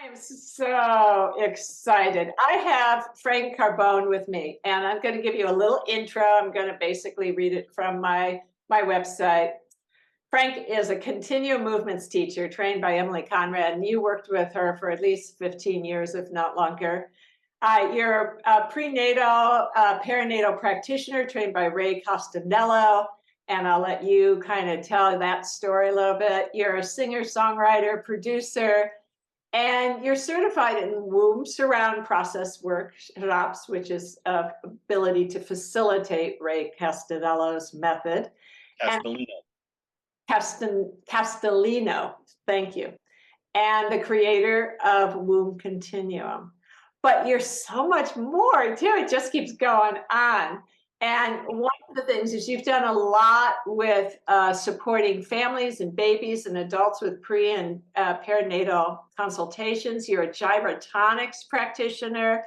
I'm so excited. I have Frank Carbone with me, and I'm going to give you a little intro. I'm going to basically read it from my website. Frank is a continuum movements teacher trained by Emilie Conrad, and you worked with her for at least 15 years, if not longer. You're a prenatal, perinatal practitioner trained by Ray Castellino, and I'll let you kind of tell that story a little bit. You're a singer, songwriter, producer, and you're certified in womb surround process workshops, which is ability to facilitate Ray Castellino's method. And Castellino, thank you. And the creator of Womb Continuum. But you're so much more too. It just keeps going on. And one of the things is you've done a lot with supporting families and babies and adults with pre and perinatal consultations. You're a gyrotonics practitioner,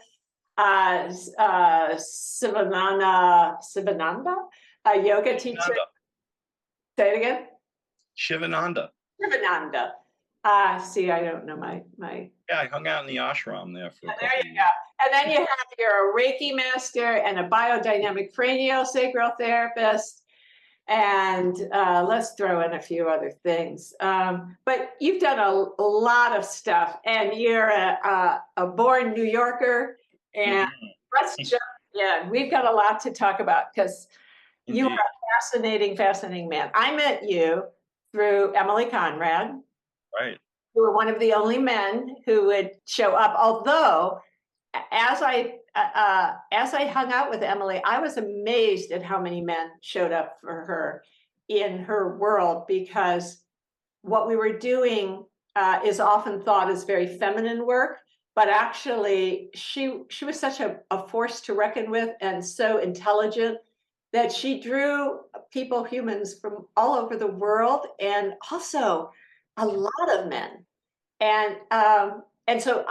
Sivananda, a yoga teacher. Say it again. Shivananda. Shivananda. See, I don't know my. Yeah, I hung out in the ashram there for a couple There you go. And then you're a Reiki master and a biodynamic cranial-sacral therapist. And let's throw in a few other things. But you've done a lot of stuff, and you're a born New Yorker. And let's jump in. We've got a lot to talk about because you are a fascinating man. I met you through Emilie Conrad. Right. You were one of the only men who would show up. Although, as I hung out with Emilie, I was amazed at how many men showed up for her in her world, because what we were doing is often thought as very feminine work, but actually she was such a force to reckon with, and so intelligent that she drew people, humans from all over the world, and also a lot of men. And so,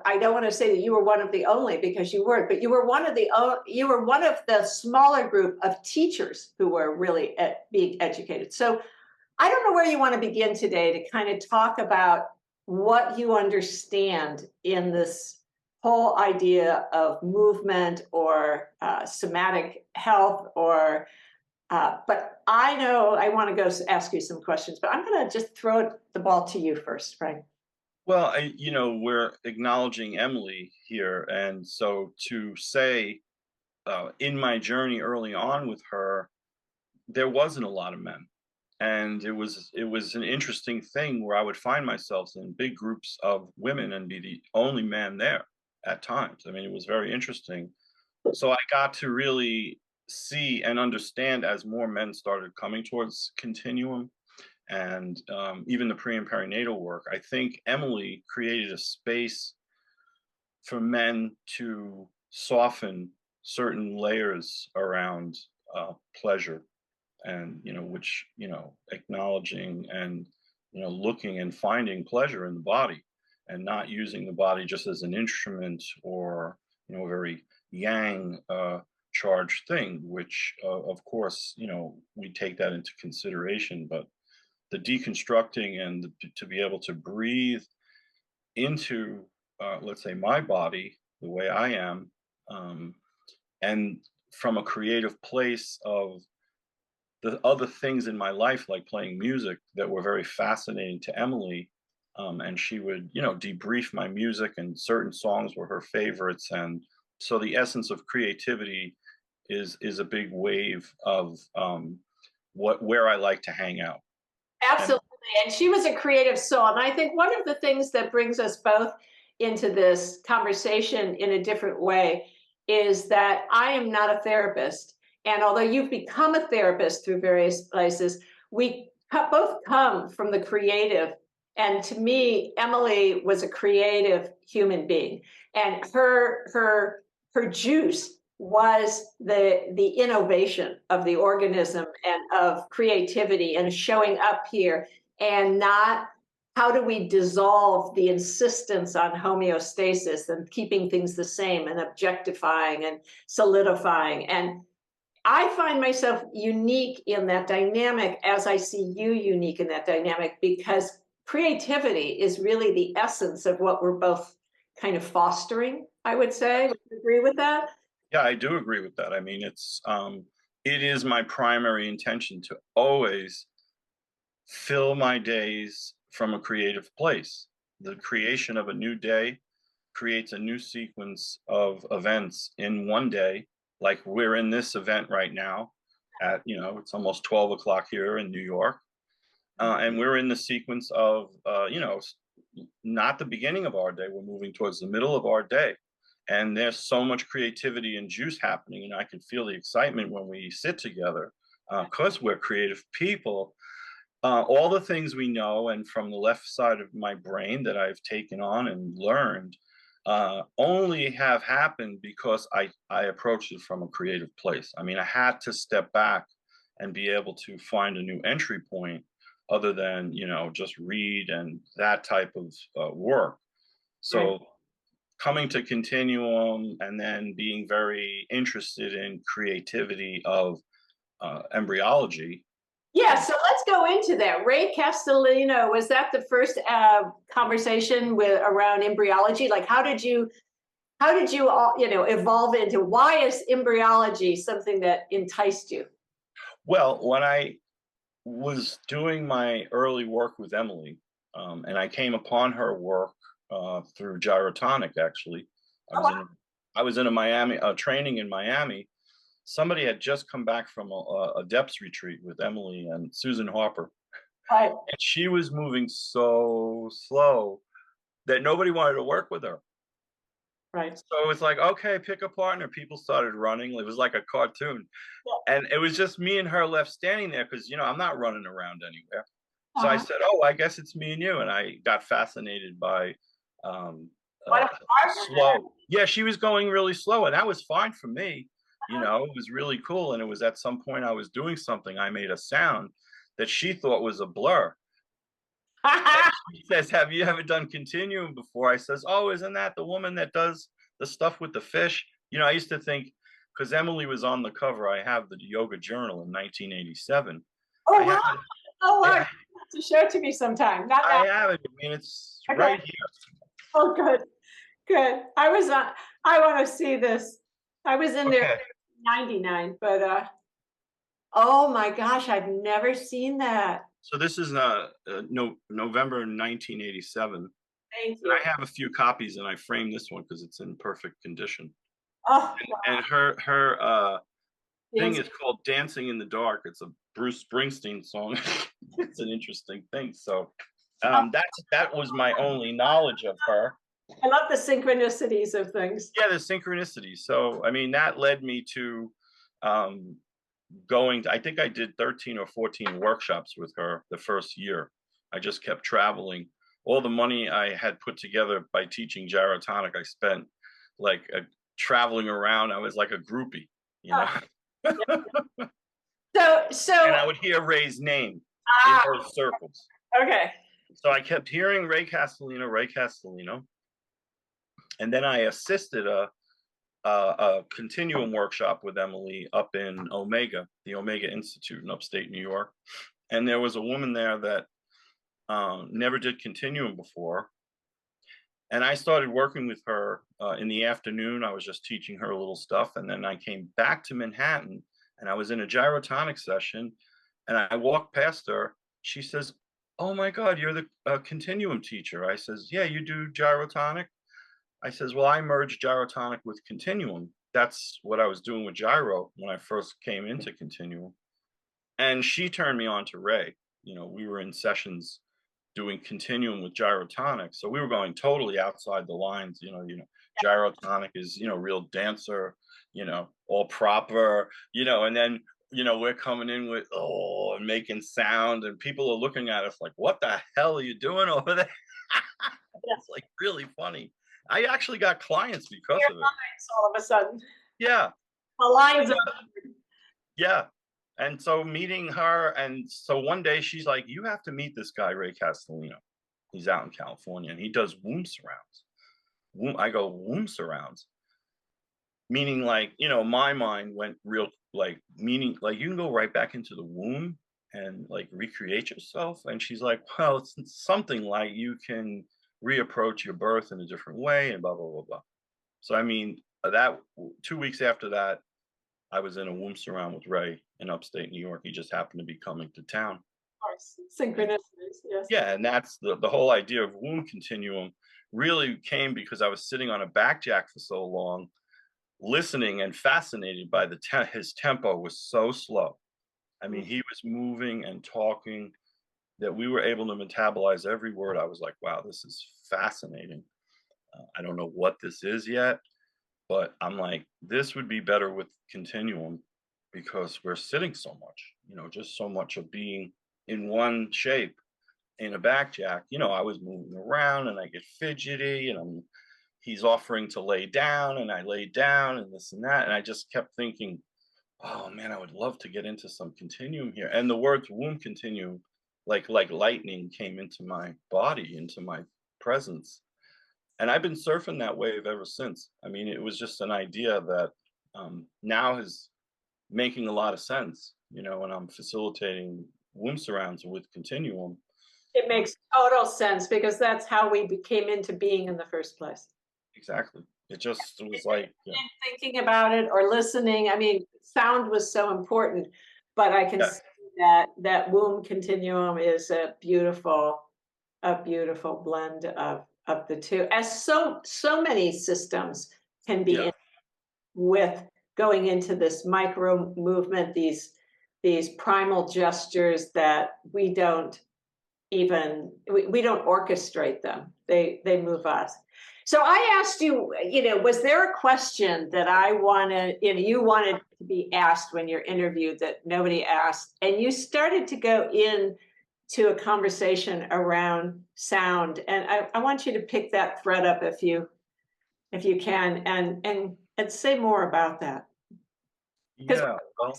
I don't want to say that you were one of the only, because you weren't, but you were one of the smaller group of teachers who were really being educated. So I don't know where you want to begin today to kind of talk about what you understand in this whole idea of movement or somatic health, or but I know I want to go ask you some questions, but I'm going to just throw the ball to you first, Frank. Well, we're acknowledging Emilie here, and so to say, in my journey early on with her, there wasn't a lot of men, and it was an interesting thing where I would find myself in big groups of women and be the only man there at times. I mean, it was very interesting. So I got to really see and understand as more men started coming towards Continuum, and even the pre and perinatal work. I think Emilie created a space for men to soften certain layers around pleasure, and which acknowledging and looking and finding pleasure in the body, and not using the body just as an instrument or a very yang charged thing, which of course we take that into consideration, but the deconstructing and to be able to breathe into let's say my body the way I am, and from a creative place of the other things in my life, like playing music, that were very fascinating to Emilie. And she would debrief my music, and certain songs were her favorites, and so the essence of creativity is a big wave of where I like to hang out. Absolutely. And she was a creative soul. And I think one of the things that brings us both into this conversation in a different way is that I am not a therapist. And although you've become a therapist through various places, we both come from the creative. And to me, Emilie was a creative human being. And her juice was the innovation of the organism and of creativity and showing up here, and not how do we dissolve the insistence on homeostasis and keeping things the same and objectifying and solidifying. And I find myself unique in that dynamic, as I see you unique in that dynamic, because creativity is really the essence of what we're both kind of fostering, I would say. Would you agree with that? Yeah, I do agree with that. I mean, it is my primary intention to always fill my days from a creative place. The creation of a new day creates a new sequence of events in one day. Like we're in this event right now at, it's almost 12 o'clock here in New York. And we're in the sequence of, not the beginning of our day. We're moving towards the middle of our day. And there's so much creativity and juice happening. And I can feel the excitement when we sit together because we're creative people. All the things we know and from the left side of my brain that I've taken on and learned only have happened because I approached it from a creative place. I mean, I had to step back and be able to find a new entry point other than, just read and that type of work. So Right. coming to Continuum and then being very interested in creativity of embryology. Yeah, so let's go into that. Ray Castellino, was that the first conversation with around embryology? Like, how did you all, evolve into, why is embryology something that enticed you? Well, when I was doing my early work with Emilie, and I came upon her work through gyrotonic. Actually, I Oh, was wow. in I was in a Miami training in Miami. Somebody had just come back from a depths retreat with Emilie and Susan Harper, Right, and she was moving so slow that nobody wanted to work with her. right. So it was like, okay, pick a partner. People started running. It was like a cartoon. Yeah. And it was just me and her left standing there because, I'm not running around anywhere. So I Uh-huh. said, "Oh, I guess it's me and you." And I got fascinated by um, What a partner that. slow. Yeah, she was going really slow, and that was fine for me. It was really cool. And it was at some point I was doing something. I made a sound that she thought was a blur. And she says, "Have you ever done Continuum before?" I says, "Oh, isn't that the woman that does the stuff with the fish?" I used to think because Emilie was on the cover. I have the yoga journal in 1987. Oh, I wow. have it. Oh, wow. You Yeah, have to show it to me sometime. Not I now. have it. I mean, it's Okay. right here. Oh, good. Good. I want to see this. I was in there Okay. 99, but oh my gosh, I've never seen that. So this is no November 1987. Thank And you. I have a few copies, and I framed this one because it's in perfect condition. Oh, And her thing dance. is called "Dancing in the Dark." It's a Bruce Springsteen song. It's an interesting thing. So Oh, that was my only knowledge of her. I love the synchronicities of things. Yeah, the synchronicity. So I mean, that led me to um, going to, I think I did 13 or 14 workshops with her the first year. I just kept traveling. All the money I had put together by teaching gyrotonic, I spent like traveling around. I was like a groupie, you Oh, know. yeah. So, And I would hear Ray's name in ah, her circles. okay. So I kept hearing Ray Castellino, Ray Castellino. And then I assisted a continuum workshop with Emilie up in Omega, the Omega Institute in upstate New York. And there was a woman there that never did continuum before. And I started working with her in the afternoon. I was just teaching her a little stuff. And then I came back to Manhattan and I was in a gyrotonic session and I walked past her. She says, "Oh my God, you're the continuum teacher." I says, "Yeah, you do gyrotonic?" I says, "Well, I merged gyrotonic with continuum. That's what I was doing with gyro when I first came into continuum." And she turned me on to Ray. We were in sessions doing continuum with gyrotonic. So we were going totally outside the lines. Gyrotonic is, real dancer, all proper, and then, we're coming in with, and making sound and people are looking at us like, what the hell are you doing over there? It's like really funny. I actually got clients because Your of it. lines all of a sudden. Yeah. The lines of Yeah. And so meeting her, and so one day she's like, "You have to meet this guy, Ray Castellino. He's out in California and he does womb surrounds." I go, "Womb surrounds?" Meaning like, my mind went real like meaning like you can go right back into the womb and like recreate yourself? And she's like, well, it's something like you can reapproach your birth in a different way and blah, blah, blah, blah. So, I mean, 2 weeks after that, I was in a womb surround with Ray in upstate New York. He just happened to be coming to town. course. And Synchronicities, yes. yeah, and that's the whole idea of womb continuum really came because I was sitting on a back jack for so long, listening and fascinated by his tempo was so slow. I mean, Mm. he was moving and talking that we were able to metabolize every word. I was like, wow, this is fascinating. I don't know what this is yet, but I'm like, this would be better with continuum because we're sitting so much, just so much of being in one shape in a back jack. I was moving around and I get fidgety and he's offering to lay down and I lay down and this and that. And I just kept thinking, oh man, I would love to get into some continuum here. And the words womb continuum, like lightning came into my body, into my presence. And I've been surfing that wave ever since. I mean, it was just an idea that now is making a lot of sense, and I'm facilitating womb surrounds with continuum. It makes total sense because that's how we came into being in the first place. Exactly. It just was like, yeah, And thinking about it or listening, I mean, sound was so important, but I can yeah, see that womb continuum is a beautiful blend of the two, as so many systems can be yeah, in with going into this micro movement, these primal gestures that we don't orchestrate them. They move us. So I asked you, was there a question that you wanted to be asked when you're interviewed that nobody asked? And you started to go in to a conversation around sound. And I want you to pick that thread up if you can and say more about that. Because yeah. Well,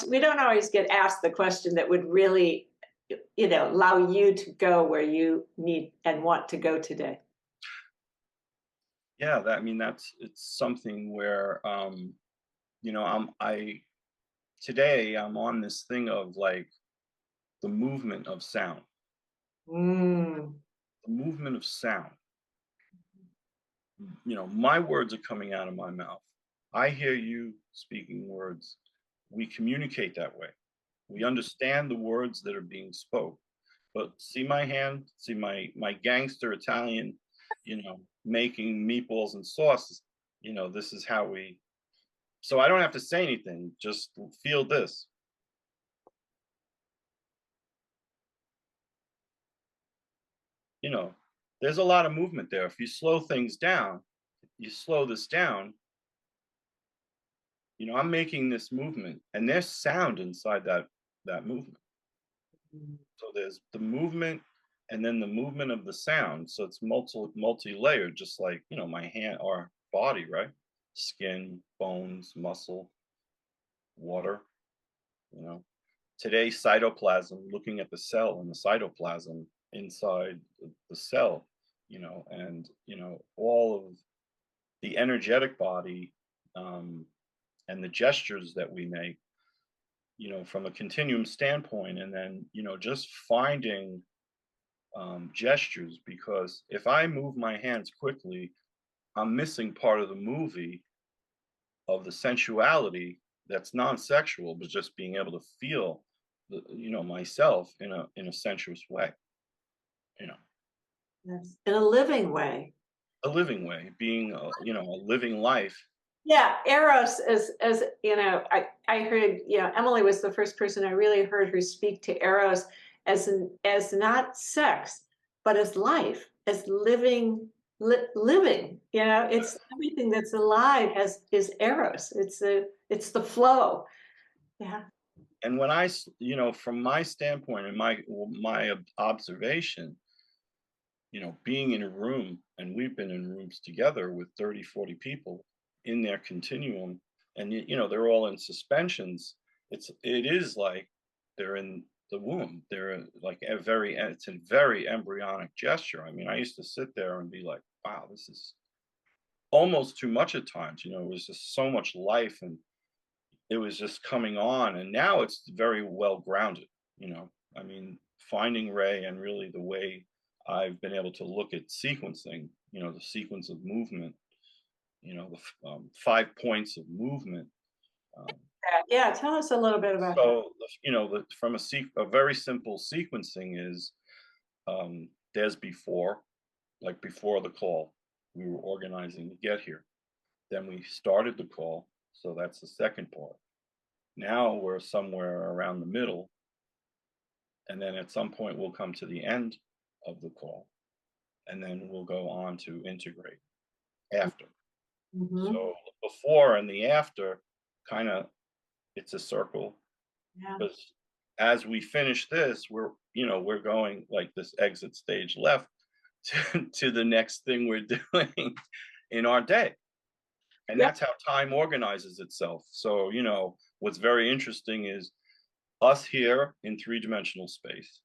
we don't always get asked the question that would really allow you to go where you need and want to go today. yeah. I mean, it's something where, I today I'm on this thing of like the movement of sound, Mm. the movement of sound. My words are coming out of my mouth. I hear you speaking words. We communicate that way. We understand the words that are being spoke. But see my hand, see my gangster Italian, making meatballs and sauces. This is how we. So I don't have to say anything. Just feel this. You know, there's a lot of movement there. If you slow things down, you slow this down. I'm making this movement, and there's sound inside that movement. So there's the movement and then the movement of the sound. So it's multi-layered, just like, my hand or body, right? Skin, bones, muscle, water, you know. Today, cytoplasm, looking at the cell and the cytoplasm inside the cell, and all of the energetic body, and the gestures that we make, from a continuum standpoint, and then, just finding gestures, because if I move my hands quickly, I'm missing part of the movie of the sensuality that's non-sexual, but just being able to feel myself in a sensuous way, you know, Yes. In a living way. a living way, being a living life. Yeah, Eros, as I heard, Emilie was the first person I really heard her speak to Eros as not sex, but as life, as living. It's everything that's alive is Eros. It's the flow. Yeah. And when from my standpoint and my observation, being in a room, and we've been in rooms together with 30, 40 people in their continuum, and they're all in suspensions. It is like they're in the womb. They're like it's a very embryonic gesture. I mean, I used to sit there and be like, wow, this is almost too much at times. It was just so much life, and it was just coming on. And now it's very well grounded. I mean, finding Ray and really the way I've been able to look at sequencing, the sequence of movement, the 5 points of movement. Um, Yeah, tell us a little bit about that. so, from a very simple sequencing is there's before, like before the call, we were organizing to get here. Then we started the call, so that's the second part. Now we're somewhere around the middle, and then at some point we'll come to the end of the call, and then we'll go on to integrate after. Mhm. So the before and the after, kind of, it's a circle, Yeah. because as we finish this, we're going like this exit stage left to the next thing we're doing in our day. And Yeah. that's how time organizes itself. So, what's very interesting is us here in three-dimensional space,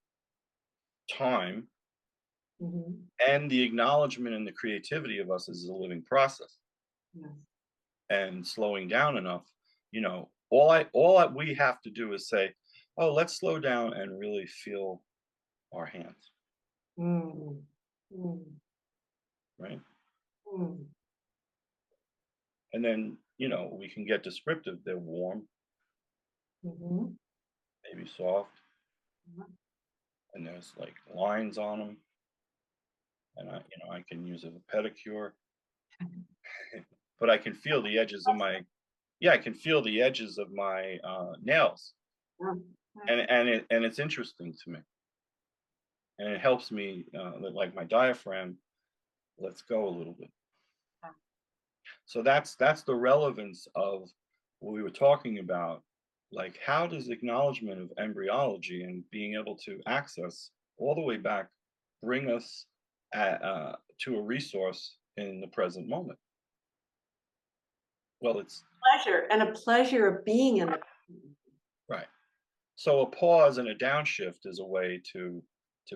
time, Mhm. and the acknowledgement and the creativity of us as a living process, Yes. and slowing down enough. We have to do is say, "Oh, let's slow down and really feel our hands," Mm. Mm. right? Mm. And then, we can get descriptive. They're warm, Mhm. maybe soft, and there's like lines on them. And I can use a pedicure, but I can feel the edges of my yeah, I can feel the edges of my nails, Yeah. and it's interesting to me, and it helps me like my diaphragm lets go a little bit. So that's the relevance of what we were talking about. Like, how does acknowledgement of embryology and being able to access all the way back bring us to a resource in the present moment? Well, it's Pleasure and a pleasure of being in the. right. So a pause and a downshift is a way to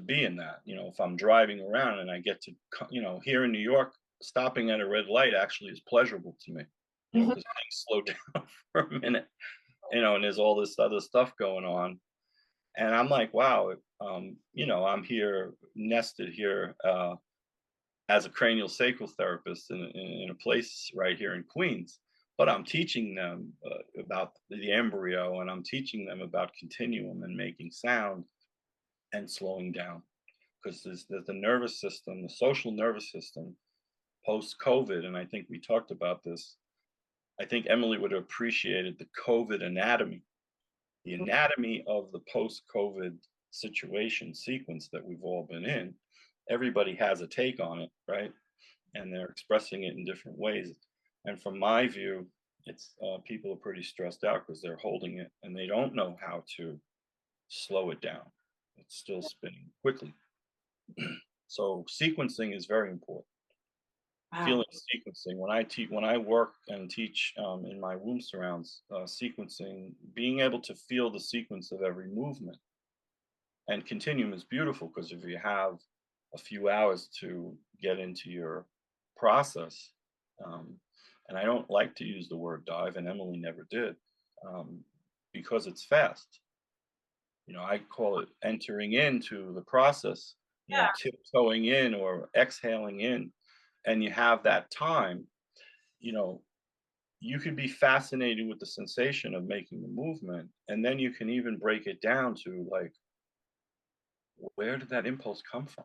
be in that. If I'm driving around and I get to, here in New York, stopping at a red light actually is pleasurable to me. Mhm. Because things slow down for a minute. And there's all this other stuff going on, and I'm like, wow, I'm here nested here as a cranial-sacral therapist in a place right here in Queens. But I'm teaching them about the embryo, and I'm teaching them about continuum and making sound and slowing down, because there's the nervous system, the social nervous system, post COVID, and I think we talked about this. I think Emily would have appreciated the COVID anatomy, the anatomy of the post COVID situation sequence that we've all been in. Everybody has a take on it, right? And they're expressing it in different ways. And from my view, it's people are pretty stressed out because they're holding it and they don't know how to slow it down. It's still spinning quickly. So sequencing is very important. Wow. Feeling sequencing. When I work and teach in my womb surrounds, sequencing, being able to feel the sequence of every movement and continuum is beautiful, because if you have a few hours to get into your process, um, and I don't like to use the word dive, and Emily never did, um, because it's fast. I call it entering into the process, Yeah. tiptoeing in or exhaling in, and you have that time, you know, you could be fascinated with the sensation of making the movement, and then you can even break it down to like, where did that impulse come from?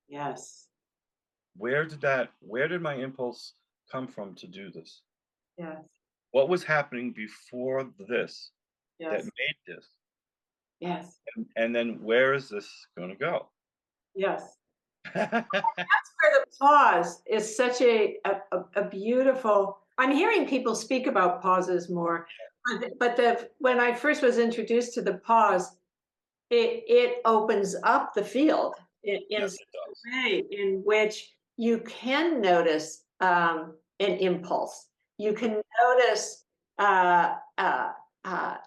Yes. Where did my impulse come from to do this? Yes. What was happening before this that Yes. made this? Yes. And then where is this going to go? Yes. Where the pause is such a beautiful. I'm hearing people speak about pauses more, but when I first was introduced to the pause, it opens up the field in Yes, such it a does. way in which you can notice an impulse. You can notice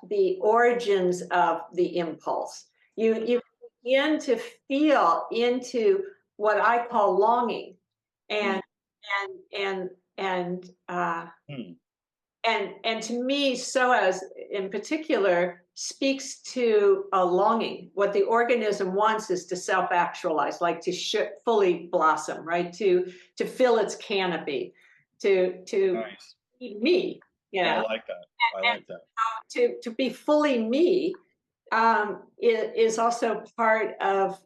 the origins of the impulse. You begin to feel into what I call longing, Mm, and and and and uh, mm. and to me, psoas in particular speaks to a longing. What the organism wants is to self-actualize, like to fully blossom, right? To fill its canopy, to Nice. be me, you I know, like that. I and like that. to be fully me is also part of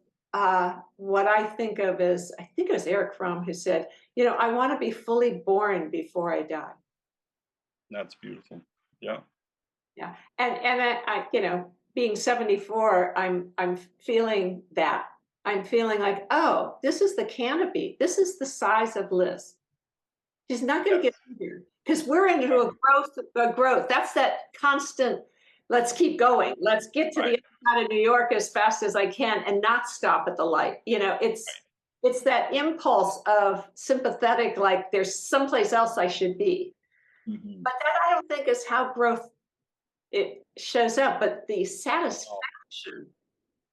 what I think of as, I think it was Eric Fromm who said, I want to be fully born before I die. That's beautiful. Yeah. Yeah, and being 74, I'm feeling that. I'm feeling like, oh, this is the canopy. This is the size of Liz. She's not going to get Yes. bigger because we're into a growth. That's that constant. Let's keep going. Let's get to the Right. other side of New York as fast as I can and not stop at the light. It's that impulse of sympathetic, like there's someplace else I should be. Mhm. But that I don't think is how growth it shows up, but the Oh, satisfaction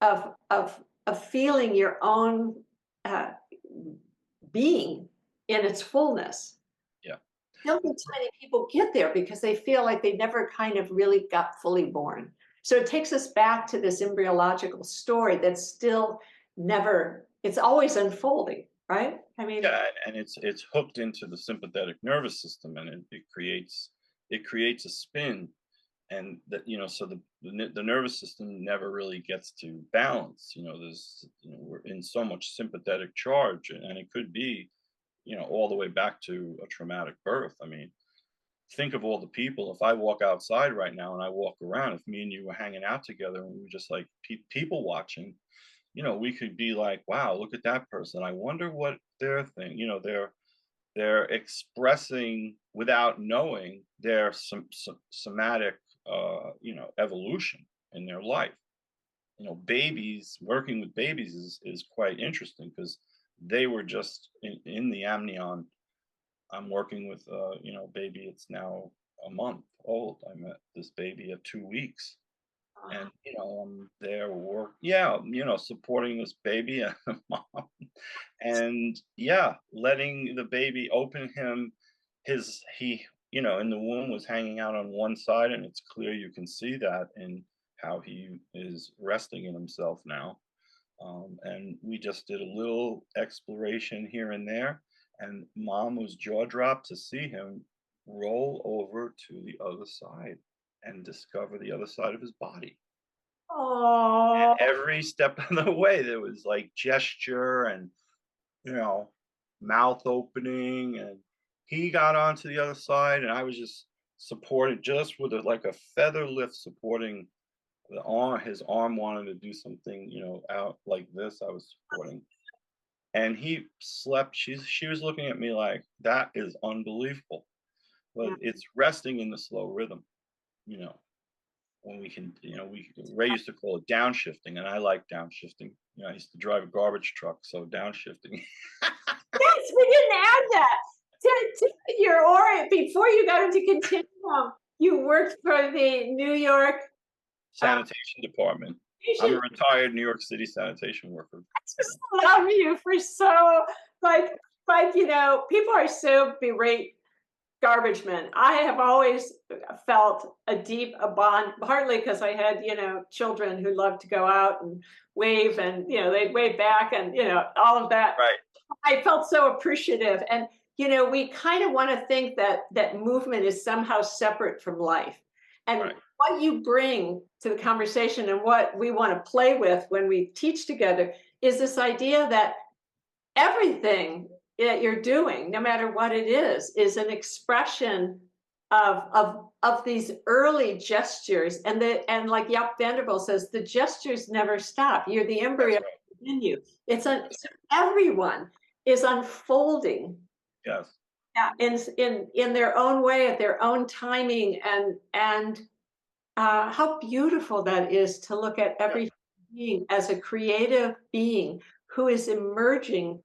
of feeling your own uh, being in its fullness. yeah. I don't think too many people get there because they feel like they never kind of really got fully born. So it takes us back to this embryological story that's still never, it's always unfolding, right? I mean, Yeah, and it's hooked into the sympathetic nervous system, and it creates a spin, and that so the nervous system never really gets to balance. There's we're in so much sympathetic charge, and it could be all the way back to a traumatic birth. I mean, think of all the people. If I walk outside right now and I walk around, if me and you were hanging out together and we were just like people watching, we could be like, wow, look at that person. I wonder what their thing, they're expressing without knowing their somatic, evolution in their life. Babies, working with babies is quite interesting because they were just in the amnion. I'm working with, baby. It's now a month old. I met this baby at 2 weeks, and I'm there yeah, supporting this baby and the mom, and yeah, letting the baby open him. He in the womb was hanging out on one side, and it's clear you can see that in how he is resting in himself now. And we just did a little exploration here and there, and mom was jaw dropped to see him roll over to the other side and discover the other side of his body. oh, Every step of the way, there was like gesture and, you know, mouth opening, and he got onto the other side, and I was just supported just with like a feather lift, supporting the arm. His arm wanted to do something, out like this. I was supporting, and he slept. She was looking at me like, that is unbelievable. But yeah. it's resting in the slow rhythm, you know. When we can, Ray used to call it downshifting, and I like downshifting. I used to drive a garbage truck, so downshifting. Yes, we didn't add that to your aura before you got into Continuum. You worked for the New York uh, Sanitation Department. I'm a Station. retired New York City sanitation worker. I just love you for so like people are so berate garbage men. I have always felt a bond, partly because I had, children who loved to go out and wave, and, they'd wave back, and, all of that. Right, I felt so appreciative. And, we kind of want to think that movement is somehow separate from life. And right, what you bring to the conversation and what we want to play with when we teach together is this idea that everything that you're doing, no matter what it is an expression of these early gestures. And like Jaap Vanderbilt says, the gestures never stop. You're the that's embryo right. in you. So everyone is unfolding, Yes. yeah, in their own way, at their own timing, and how beautiful that is to look at Yeah. every being as a creative being who is emerging.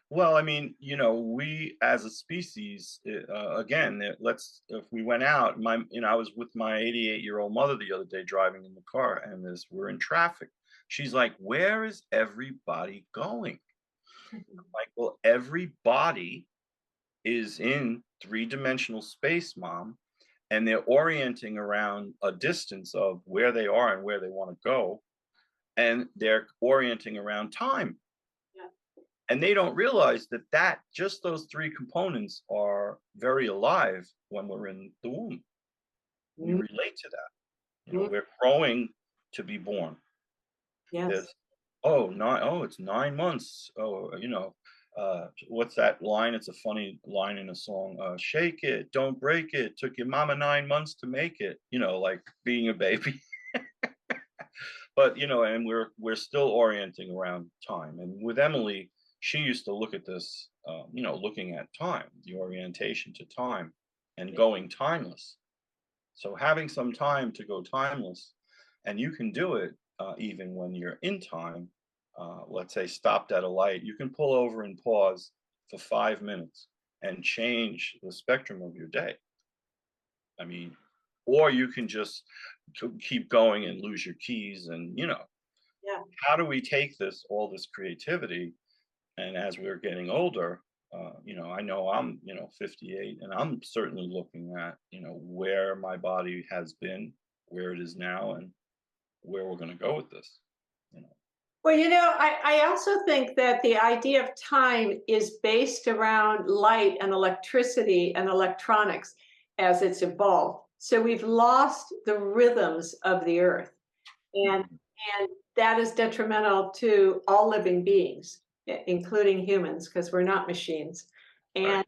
Well, I mean, we as a species, again, if we went out, I was with my 88-year-old mother the other day driving in the car, and we're in traffic. She's like, "Where is everybody going?" Like, well, everybody is in three-dimensional space, mom, and they're orienting around a distance of where they are and where they want to go, and they're orienting around time. Yeah. And they don't realize that just those three components are very alive when we're in the womb. We Mm, relate to that. mm, We're growing to be born. yes. There's, oh, it's 9 months. Oh, what's that line? It's a funny line in a song. Shake it, don't break it. Took your mama 9 months to make it. Like being a baby. But and we're still orienting around time. And with Emilie, she used to look at this, looking at time, the orientation to time, and going timeless. So having some time to go timeless, and you can do it even when you're in time. Let's say stopped at a light, you can pull over and pause for 5 minutes and change the spectrum of your day. I mean, or you can just keep going and lose your keys. And Yeah. how do we take all this creativity? And as we're getting older, I know I'm 58, and I'm certainly looking at where my body has been, where it is now, and where we're going to go with this. you know Well, I also think that the idea of time is based around light and electricity and electronics as it's evolved. So we've lost the rhythms of the earth, and Mhm. and that is detrimental to all living beings, including humans, because we're not machines. Right.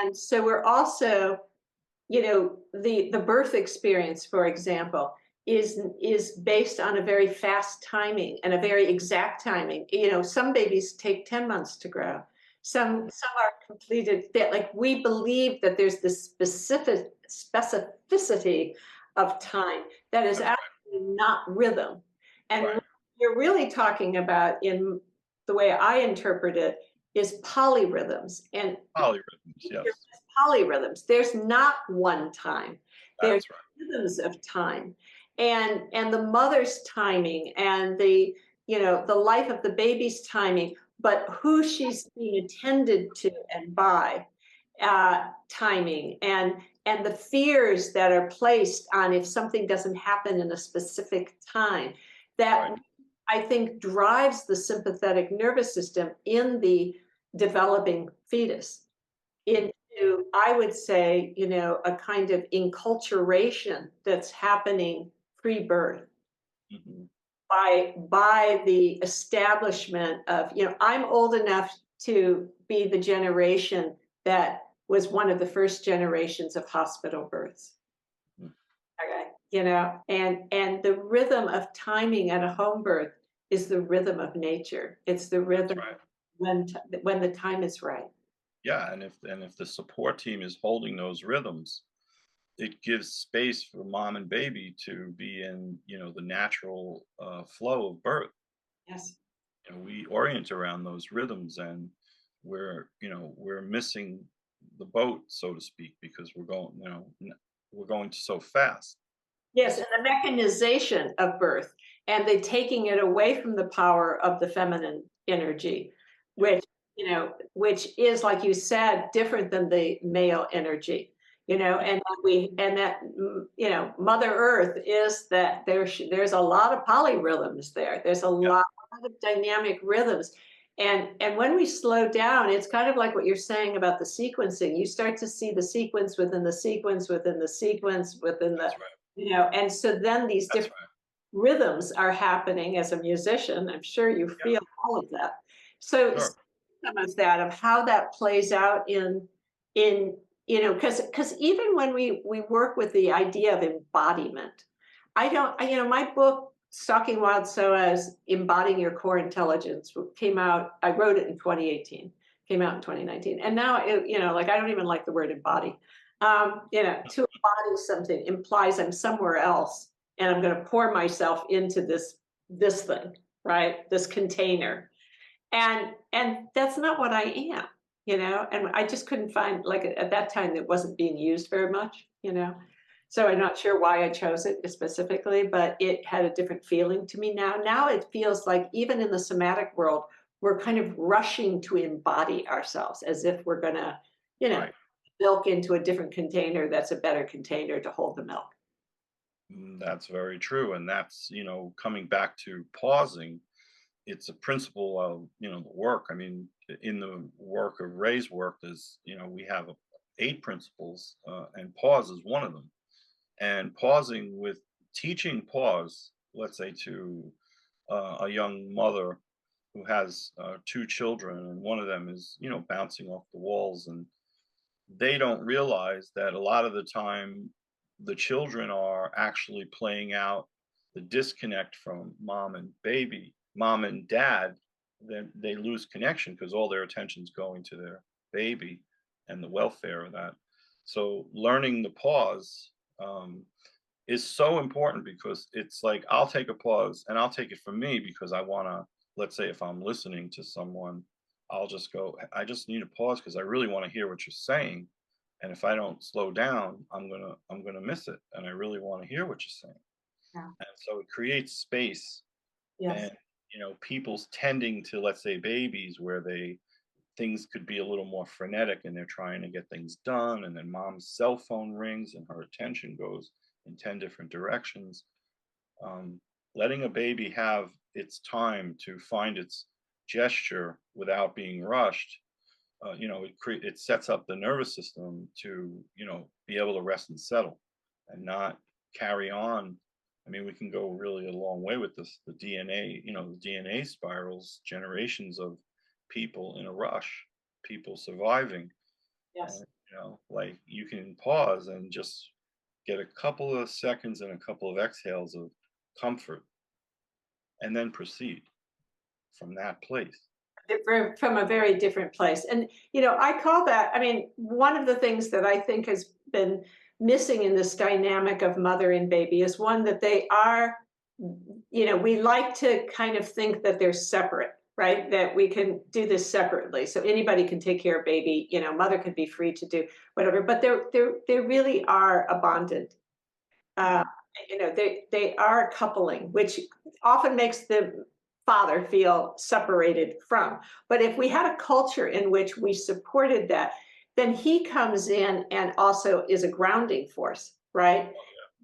And so we're also, the birth experience, for example, is based on a very fast timing and a very exact timing. Some babies take 10 months to grow. Some are completed that, like, we believe that there's this specificity of time that is That's actually not rhythm. And right. what you're really talking about, in the way I interpret it, is polyrhythms. And Polyrhythms. they're Yes, just polyrhythms. There's not one time. There's that's right. rhythms of time. And the mother's timing, and the life of the baby's timing, but who she's being attended to and by, timing, and the fears that are placed on if something doesn't happen in a specific time, that, Right. I think, drives the sympathetic nervous system in the developing fetus into, I would say, a kind of enculturation that's happening pre-birth Mhm. by the establishment of, I'm old enough to be the generation that was one of the first generations of hospital births. Mm. Okay. And the rhythm of timing at a home birth is the rhythm of nature. It's the That's rhythm right. when the time is right. Yeah, and if the support team is holding those rhythms, it gives space for mom and baby to be in the natural flow of birth. Yes. We orient around those rhythms, and we're missing the boat, so to speak, because we're going so fast. Yes, As and the mechanization of birth, and the taking it away from the power of the feminine energy, Yes. which is, like you said, different than the male energy, and that Mother Earth is that there's a lot of polyrhythms there. There's a Yeah. lot of dynamic rhythms. And when we slow down, it's kind of like what you're saying about the sequencing. You start to see the sequence within the sequence within the sequence within the That's right. and so then these That's different right. rhythms are happening. As a musician, I'm sure you Yeah. feel all of that. So Sure. some of that, of how that plays out in because even when we work with the idea of embodiment, I don't I, my book Stalking Wild Soas, Embodying Your Core Intelligence, came out. I wrote it in 2018, came out in 2019, and now like, I don't even like the word embody. To embody something implies I'm somewhere else, and I'm going to pour myself into this thing, right? This container, and that's not what I am, and I just couldn't find, like, at that time it wasn't being used very much. So I'm not sure why I chose it specifically, but it had a different feeling to me. Now it feels like, even in the somatic world, we're kind of rushing to embody ourselves as if we're gonna, you know Right. milk into a different container that's a better container to hold the milk. That's very true. And that's, coming back to pausing, it's a principle of, the work. I mean, in the work of Ray's work, we have 8 principles, and pause is one of them. And pausing with teaching pause, let's say to a young mother who has 2 children, and one of them is, bouncing off the walls, and they don't realize that a lot of the time the children are actually playing out the disconnect from mom and baby, mom and dad. Then they lose connection because all their attention's going to their baby and the welfare of that. So learning the pause, is so important, because it's like I'll take a pause and I'll take it for me because I want to, let's say if I'm listening to someone, I'll just go, I just need a pause because I really want to hear what you're saying. And if I don't slow down, I'm gonna miss it. And I really want to hear what you're saying. Yeah. And so it creates space. Yes. And people's tending to, let's say, babies, where things could be a little more frenetic and they're trying to get things done, and then mom's cell phone rings and her attention goes in 10 different directions. Letting a baby have its time to find its gesture without being rushed, it sets up the nervous system to, be able to rest and settle and not carry on. I mean, we can go really a long way with this. The DNA, the DNA spirals, generations of people in a rush, people surviving. Yes. And, like you can pause and just get a couple of seconds and a couple of exhales of comfort, and then proceed from that place. From a very different place. And, I call that, I mean, one of the things that I think has been missing in this dynamic of mother and baby is one that they are, we like to kind of think that they're separate, right? That we can do this separately. So anybody can take care of baby, mother could be free to do whatever, but they really are a bonded. Uh, they are coupling, which often makes the father feel separated from. But if we had a culture in which we supported that, then he comes in and also is a grounding force, right?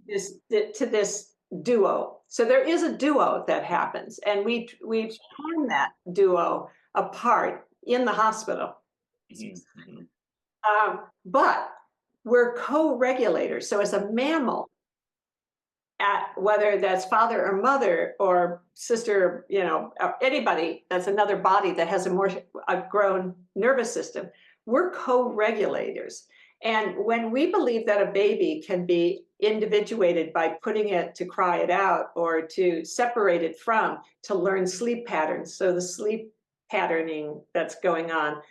To this duo. So there is a duo that happens, and we torn that duo apart in the hospital. Mhm, mhm. But we're co-regulators. So as a mammal, at whether that's father or mother or sister, anybody that's another body that has a grown nervous system, we're co-regulators. And when we believe that a baby can be individuated by putting it to cry it out or to separate it from, to learn sleep patterns, so the sleep patterning that's going on,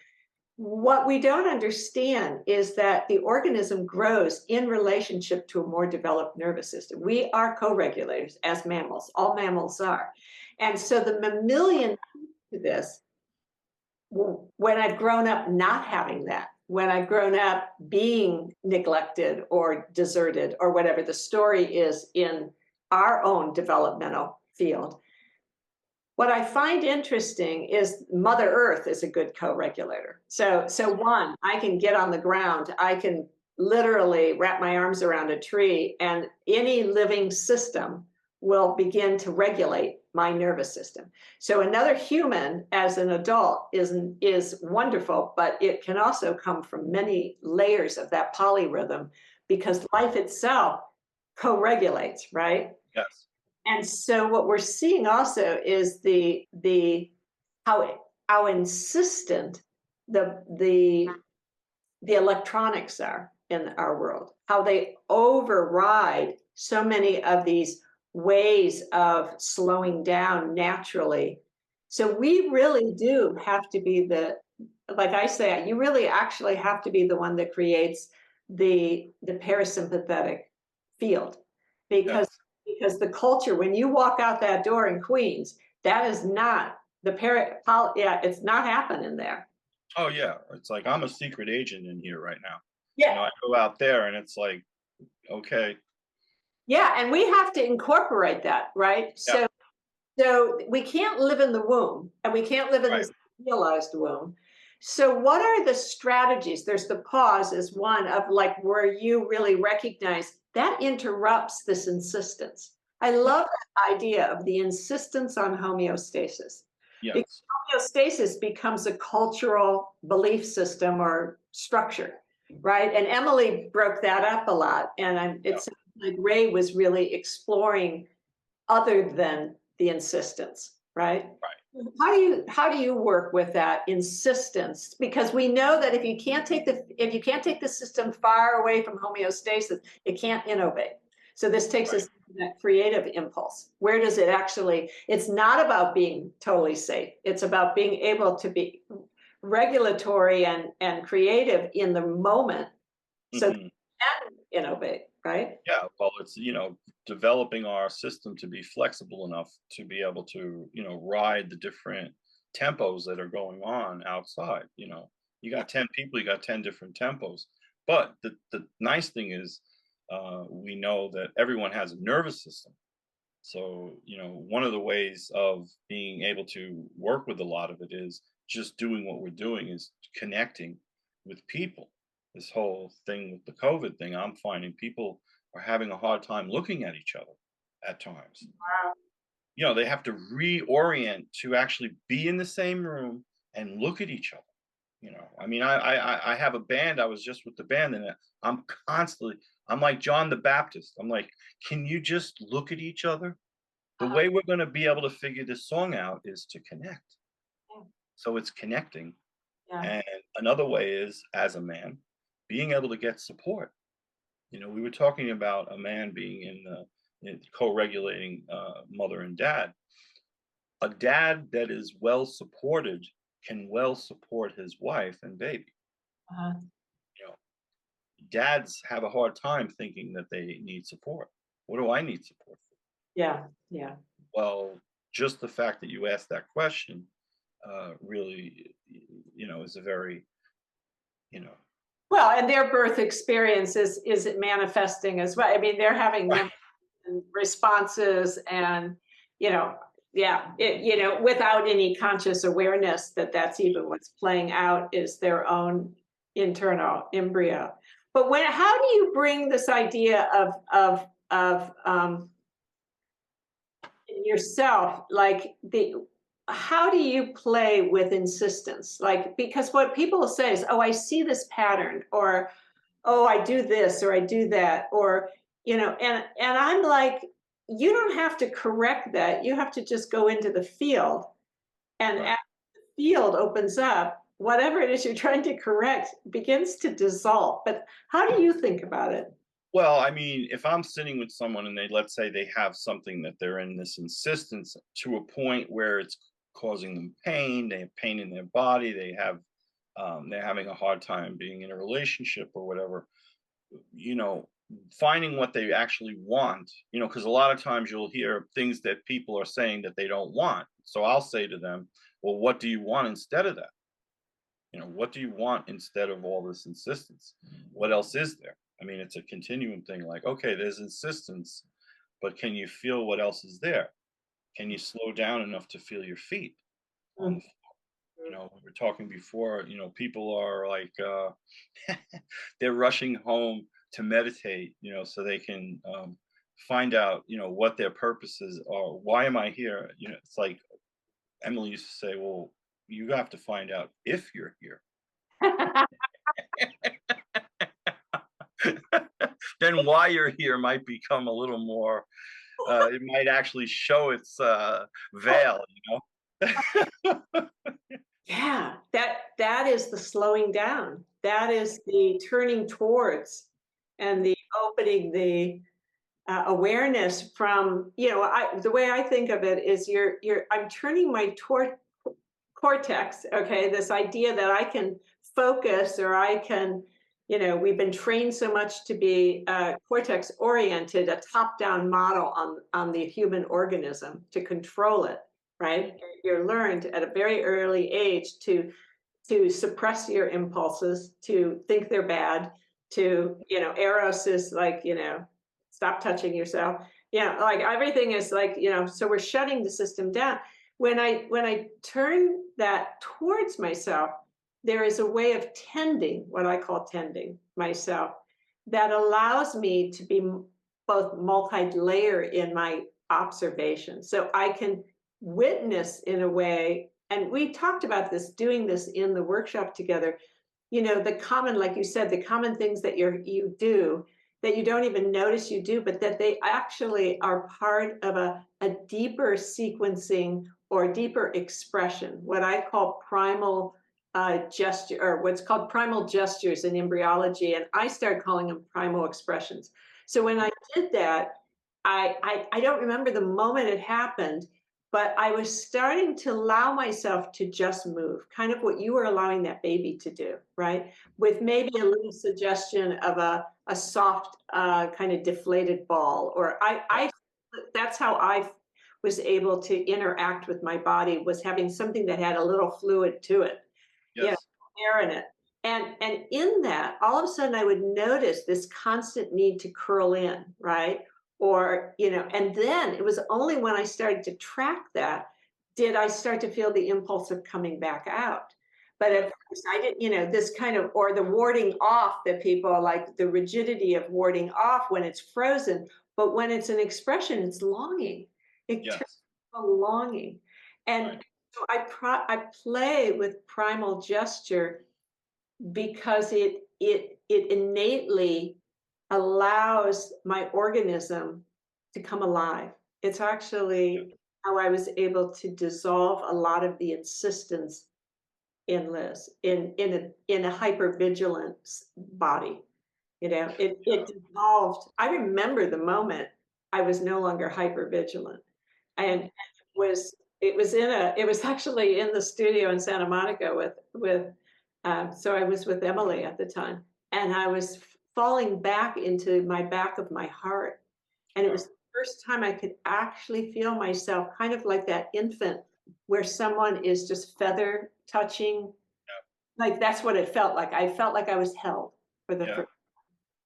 what we don't understand is that the organism grows in relationship to a more developed nervous system. We are co-regulators as mammals. All mammals are. And so the mammalian to this, when I've grown up not having that, when I've grown up being neglected or deserted or whatever the story is in our own developmental field, what I find interesting is Mother Earth is a good co-regulator. So one, I can get on the ground, I can literally wrap my arms around a tree, and any living system will begin to regulate my nervous system. So another human as an adult is wonderful, but it can also come from many layers of that polyrhythm, because life itself co-regulates, right? Yes. And so what we're seeing also is the how insistent the electronics are in our world, how they override so many of these ways of slowing down naturally. So we really do have to be like I say, you really actually have to be the one that creates the parasympathetic field, because Yes. the culture, when you walk out that door in Queens, that is not yeah, it's not happening there. Oh yeah. It's like I'm a secret agent in here right now. Yeah. I go out there and it's like, okay. Yeah, and we have to incorporate that, right? Yeah. So we can't live in the womb, and we can't live in Right. this realized womb. So what are the strategies? There's the pause is one of like where you really recognize that interrupts this insistence. I love that idea of the insistence on homeostasis. Because Yes. homeostasis becomes a cultural belief system or structure, right? And Emilie broke that up a lot. And Yeah. it sounds like Ray was really exploring other than the insistence, right? Right. How do you work with that insistence? Because we know that if you can't take the system far away from homeostasis, it can't innovate. So this takes Right. us to that creative impulse. Where does it actually? It's not about being totally safe. It's about being able to be regulatory and creative in the moment, so that Hmm. you can innovate, right? Yeah. Well, it's, developing our system to be flexible enough to be able to, ride the different tempos that are going on outside. You got 10 people, you got 10 different tempos. But the nice thing is, we know that everyone has a nervous system. So, one of the ways of being able to work with a lot of it is just doing what we're doing is connecting with people. This whole thing with the COVID thing, I'm finding people are having a hard time looking at each other at times. Wow. They have to reorient to actually be in the same room and look at each other. I mean, I have a band. I was just with the band, and I'm constantly, I'm like John the Baptist. I'm like, can you just look at each other? The Uh-huh. way we're going to be able to figure this song out is to connect. Yeah. So it's connecting. Yeah. And another way is, as a man, being able to get support. We were talking about a man being in co-regulating mother and dad. A dad that is well supported can well support his wife and baby. Uh-huh. You know, dads have a hard time thinking that they need support. What do I need support for? Yeah. Yeah. Well, just the fact that you asked that question really, is a very, you know, Well, and their birth experience is it manifesting as well. I mean, they're having right, them responses and, you know, yeah, without any conscious awareness that that's even what's playing out is their own internal embryo. But how do you bring this idea of yourself, like how do you play with insistence? Like, because what people say is, oh, I see this pattern, or oh, I do this, or I do that, or and I'm like, you don't have to correct that. You have to just go into the field, and right. as the field opens up, whatever it is you're trying to correct begins to dissolve. But how do you think about it? Well, I mean, if I'm sitting with someone and let's say they have something that they're in this insistence to a point where it's causing them pain, they have pain in their body, they're having a hard time being in a relationship or whatever, you know, finding what they actually want, because a lot of times you'll hear things that people are saying that they don't want. So I'll say to them, well, what do you want instead of that? What do you want instead of all this insistence? What else is there? I mean, it's a continuum thing. Like, okay, there's insistence, but can you feel what else is there? Can you slow down enough to feel your feet on the Mhm. floor? We were talking before, people are like, they're rushing home to meditate, so they can find out, what their purposes are. Why am I here? It's like Emily used to say, well, you have to find out if you're here. Then why you're here might become a little more, it might actually show its veil, Yeah, that is the slowing down. That is the turning towards and the opening the awareness from, the way I think of it is I'm turning my cortex, okay, this idea that I can focus or I can, we've been trained so much to be cortex oriented, a top down model on the human organism to control it, right? You're learned at a very early age to suppress your impulses, to think they're bad, to, eros is like, stop touching yourself. Yeah, like everything is like, so we're shutting the system down. When I turn that towards myself, there is a way of tending, what I call tending myself, that allows me to be both multi-layer in my observation. So I can witness in a way, and we talked about this, doing this in the workshop together, the common, like you said, the common things that you do that you don't even notice you do, but that they actually are part of a deeper sequencing or deeper expression, what I call primal gesture, or what's called primal gestures in embryology. And I started calling them primal expressions. So when I did that, I don't remember the moment it happened, but I was starting to allow myself to just move, kind of what you were allowing that baby to do, right? With maybe a little suggestion of a soft kind of deflated ball, or that's how I was able to interact with my body, was having something that had a little fluid to it, Yes. air in it. And in that, all of a sudden I would notice this constant need to curl in, right? Or, and then it was only when I started to track that did I start to feel the impulse of coming back out. But at first I didn't, this kind of, or the warding off that people like, the rigidity of warding off when it's frozen, but when it's an expression, it's longing. It turns Yes. to longing. And Right. so I play with primal gesture because it innately allows my organism to come alive. It's Yeah. actually how I was able to dissolve a lot of the insistence in Liz in a hypervigilance body. It Yeah. dissolved. I remember the moment I was no longer hypervigilant, and Mm. it was actually in the studio in Santa Monica so I was with Emily at the time, and I was falling back into my back of my heart, and it was Wow. the first time I could actually feel myself kind of like that infant where someone is just feather touching, like that's what it felt like. I felt like I was held for the Yeah. first.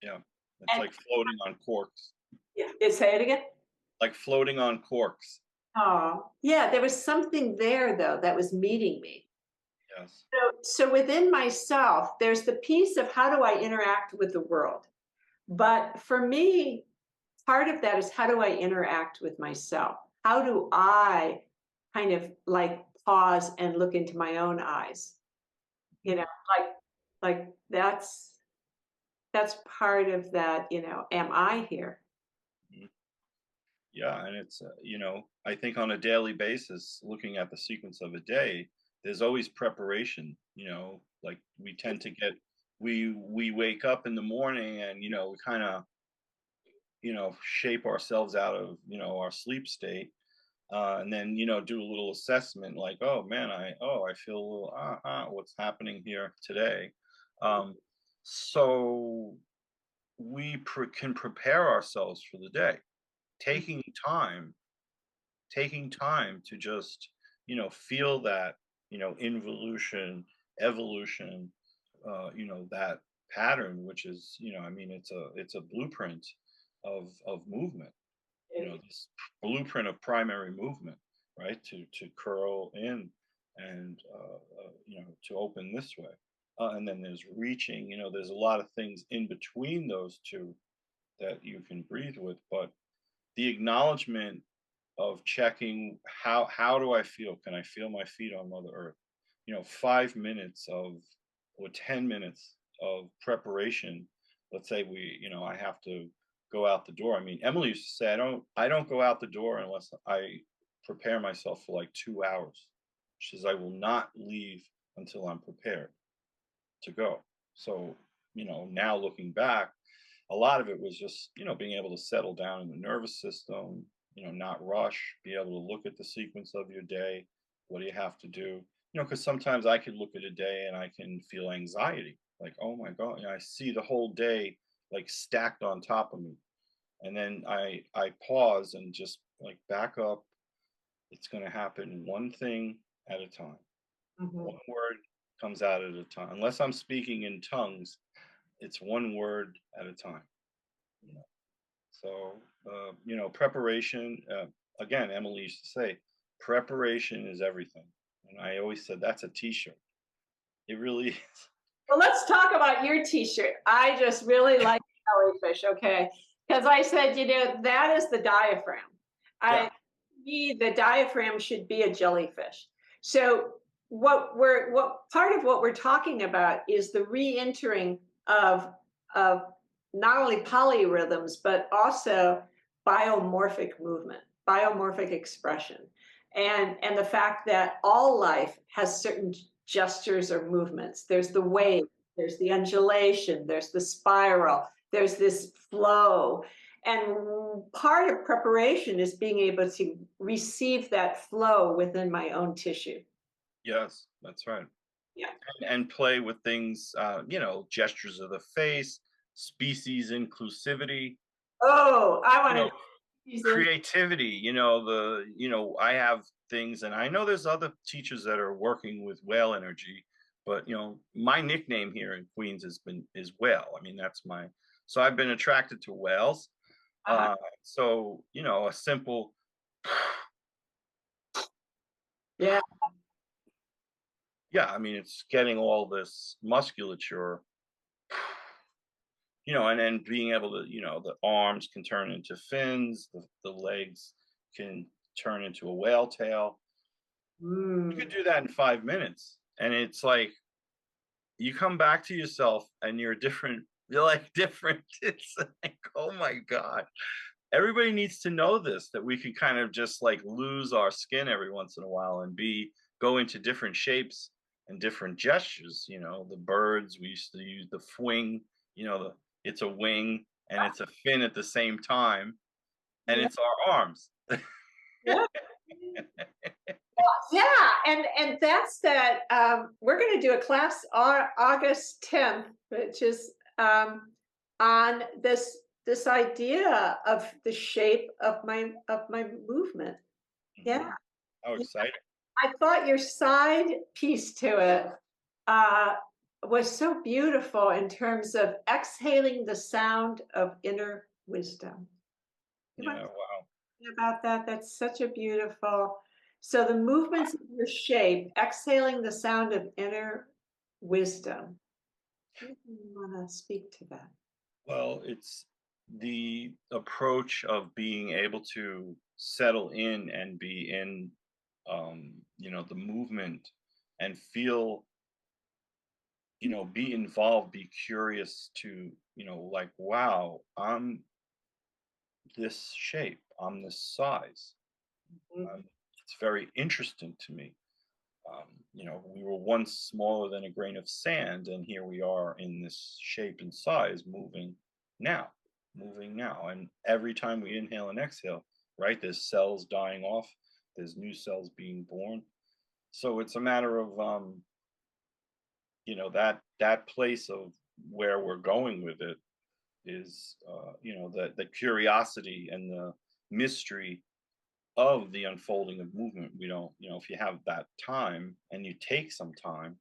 Yeah. It's And like floating on corks. say it again. Like floating on corks. Oh, yeah, there was something there though that was meeting me. Yes. So within myself, there's the piece of how do I interact with the world? But for me, part of that is how do I interact with myself? How do I kind of like pause and look into my own eyes? You know, like that's part of that, am I here? Mhm. Yeah, and it's I think on a daily basis, looking at the sequence of a day, there's always preparation. Like we tend to get we wake up in the morning and we kind of shape ourselves out of our sleep state, and then do a little assessment like, oh man, I feel a little what's happening here today. um so we can prepare ourselves for the day, taking time taking time to just feel that involution, evolution, that pattern, which is I mean it's a blueprint of movement, this blueprint of primary movement, right? To curl in and to open this way, and then there's reaching. There's a lot of things in between those two that you can breathe with, but the acknowledgement of checking how do I feel? Can I feel my feet on Mother Earth? 5 minutes of or 10 minutes of preparation. Let's say I have to go out the door. I mean, Emily used to say I don't go out the door unless I prepare myself for like 2 hours. She says I will not leave until I'm prepared to go. So, now looking back, a lot of it was just, being able to settle down in the nervous system, not rush, be able to look at the sequence of your day. What do you have to do? Because sometimes I could look at a day and I can feel anxiety, like, oh my God, I see the whole day like stacked on top of me. And then I pause and just like back up. It's going to happen one thing at a time. Mhm. One word comes out at a time. Unless I'm speaking in tongues, it's one word at a time. You know. So preparation. Again, Emily used to say, preparation is everything, and I always said that's a T-shirt. It really is. Well, let's talk about your t-shirt. I just really like jellyfish, okay? Because I said, that is the diaphragm. Yeah. The diaphragm should be a jellyfish. So what part of what we're talking about is the re-entering of not only polyrhythms, but also biomorphic movement, biomorphic expression. And the fact that all life has certain gestures or movements. There's the wave, there's the undulation, there's the spiral, there's this flow. And part of preparation is being able to receive that flow within my own tissue. Yes, that's right. Yeah. And play with things, gestures of the face, species inclusivity, Oh, I you want know, to use in. creativity, I have things, and I know there's other teachers that are working with whale energy, but my nickname here in Queens is whale. I mean, so I've been attracted to whales. Uh-huh. So, a simple, Yeah. yeah, I mean, it's getting all this musculature, and then being able to, the arms can turn into fins, the legs can turn into a whale tail. You could Mm. do that in 5 minutes. And it's like you come back to yourself and you're like different. It's like, oh my God. Everybody needs to know this, that we can kind of just like lose our skin every once in a while and go into different shapes and different gestures. The birds, we used to use the fwing, it's a wing and it's a fin at the same time, and Yeah. it's our arms. Yeah. Yeah, and that's that. We're going to do a class on August 10th, which is on this idea of the shape of my movement. Yeah, Mhm. How yeah. exciting. I thought your side piece to it uh, was so beautiful in terms of exhaling the sound of inner wisdom. You want Yeah, wow. about that? That's such a beautiful. So the movements of your shape, exhaling the sound of inner wisdom. You want to speak to that? Well, it's the approach of being able to settle in and be in, the movement and feel, be involved, be curious to, like, wow, I'm this shape, I'm this size. Mhm. It's very interesting to me. We were once smaller than a grain of sand, and here we are in this shape and size, now, moving now. And every time we inhale and exhale, right, there's cells dying off, there's new cells being born. So it's a matter of, that place of where we're going with it is, the curiosity and the mystery of the unfolding of movement. We don't, if you have that time and you take some time,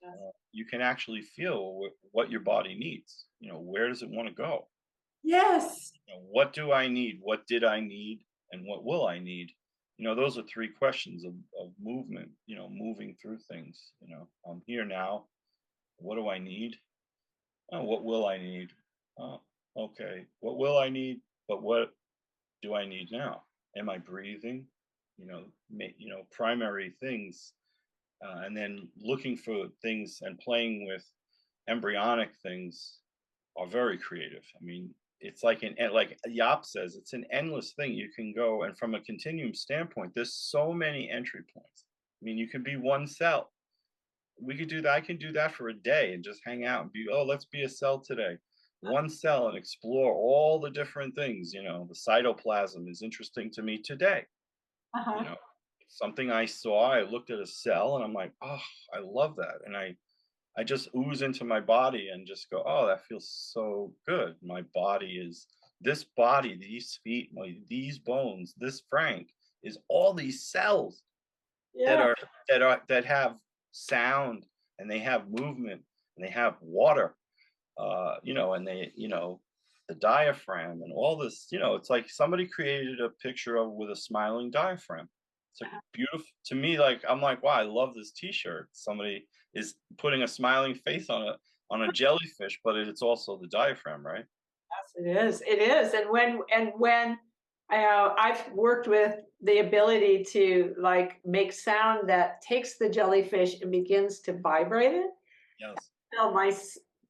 Yes. you can actually feel what your body needs. Where does it want to go? Yes. What do I need? What did I need? And what will I need? Those are three questions of movement, moving through things. I'm here now. What do I need? Oh, what will I need? Oh, okay. What will I need? But what do I need now? Am I breathing? Primary things, and then looking for things and playing with embryonic things are very creative. I mean, it's like Yop says, it's an endless thing. You can go, and from a continuum standpoint, there's so many entry points. I mean, you can be one cell. We could do that. I can do that for a day and just hang out and let's be a cell today. One cell and explore all the different things. The cytoplasm is interesting to me today. You Uh-huh. know, something I saw, I looked at a cell and I'm like, oh, I love that. And I just ooze into my body and just go, oh, that feels so good. My body is this body, these feet, these bones, this Frank is all these cells that Yeah. are that have sound, and they have movement, and they have water, and the diaphragm and all this. It's like somebody created a picture of with a smiling diaphragm. It's like beautiful to me. Like, I'm like, wow, I love this T-shirt. Somebody, is putting a smiling face on a jellyfish, but it's also the diaphragm, right? Yes, it is. It is. And when I've worked with the ability to like make sound that takes the jellyfish and begins to vibrate it. Yes. So